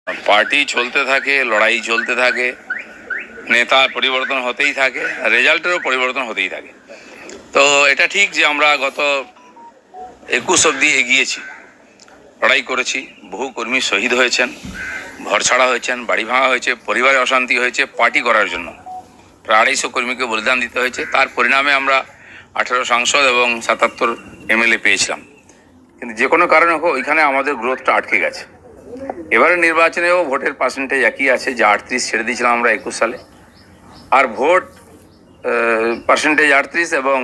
Party चलते थाके लड़ाई चलते थाके नेता परिवर्तन होतेई थाके रेजाल्टेरो परिवर्तन होतेई थाके। तो এটা ঠিক যে আমরা গত 21 অবধি এগিয়েছি, লড়াই করেছি, বহু কর্মী শহীদ হয়েছেন, ঘরছাড়া হয়েছেন, বাড়ি ভাঙা হয়েছে, পরিবারে অশান্তি হয়েছে পার্টি করার জন্য। প্রায় 250 কর্মীকে বলিদান দিতে হয়েছে। তার পরিণামে আমরা 18 সাংসদ এবং 77 এমএলএ পেয়েছিলাম। কিন্তু যে কোনো কারণে হোক ওইখানে আমাদের গ্রোথটা আটকে গেছে। এবারে নির্বাচনেও ভোটের পার্সেন্টেজ একই আছে, যা 38 ছেড়ে দিয়েছিলাম আমরা 21 সালে। আর ভোট পার্সেন্টেজ 38 এবং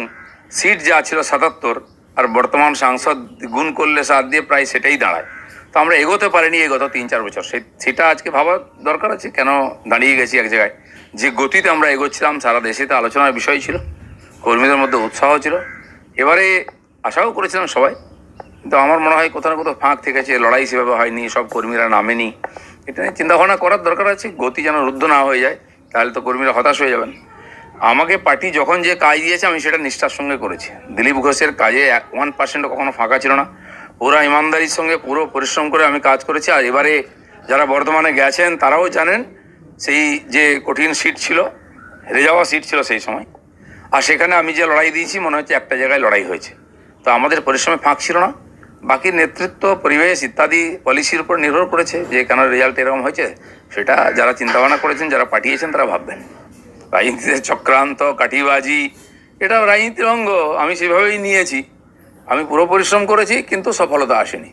সিট যা ছিল 77, আর বর্তমান সাংসদ গুণ করলে 7 দিয়ে প্রায় সেটাই দাঁড়ায়। তো আমরা এগোতে পারিনি এই গত 3-4 বছর। সেটা আজকে ভাবার দরকার আছে, কেন দাঁড়িয়ে গেছি এক জায়গায়। যে গতিতে আমরা এগোচ্ছিলাম সারা দেশে তো আলোচনার বিষয় ছিল, কর্মীদের মধ্যে উৎসাহ ছিল, এবারে আশাও করেছিলাম সবাই। কিন্তু আমার মনে হয় কোথাও না কোথাও ফাঁক থেকেছে, লড়াই সেভাবে হয়নি, সব কর্মীরা নামেনি। এটা নিয়ে চিন্তাভাবনা করার দরকার আছে। গতি যেন রুদ্ধ না হয়ে যায়, তাহলে তো কর্মীরা হতাশ হয়ে যাবেন। আমাকে পার্টি যখন যে কাজ দিয়েছে আমি সেটা নিষ্ঠার সঙ্গে করেছি। দিলীপ ঘোষের কাজে 1% কখনো ফাঁকা ছিল না। পুরো ইমানদারির সঙ্গে পুরো পরিশ্রম করে আমি কাজ করেছি। আর এবারে যারা বর্ধমানে গেছেন তারাও জানেন সেই যে কঠিন সিট ছিল, হেরে যাওয়া সিট ছিল সেই সময়, আর সেখানে আমি যে লড়াই দিয়েছি মনে হচ্ছে একটা জায়গায় লড়াই হয়েছে। তো আমাদের পরিশ্রমে ফাঁক ছিল না। বাকি নেতৃত্ব, পরিবেশ ইত্যাদি পলিসির উপর নির্ভর করেছে যে কেন রেজাল্ট এরকম হয়েছে। সেটা যারা চিন্তাভাবনা করেছেন, যারা পাঠিয়েছেন তারা ভাববেন। রাজনীতিতে চক্রান্ত, কাঠিবাজি, এটা রাজনীতির অঙ্গ। আমি সেভাবেই নিয়েছি। আমি পুরো পরিশ্রম করেছি, কিন্তু সফলতা আসেনি।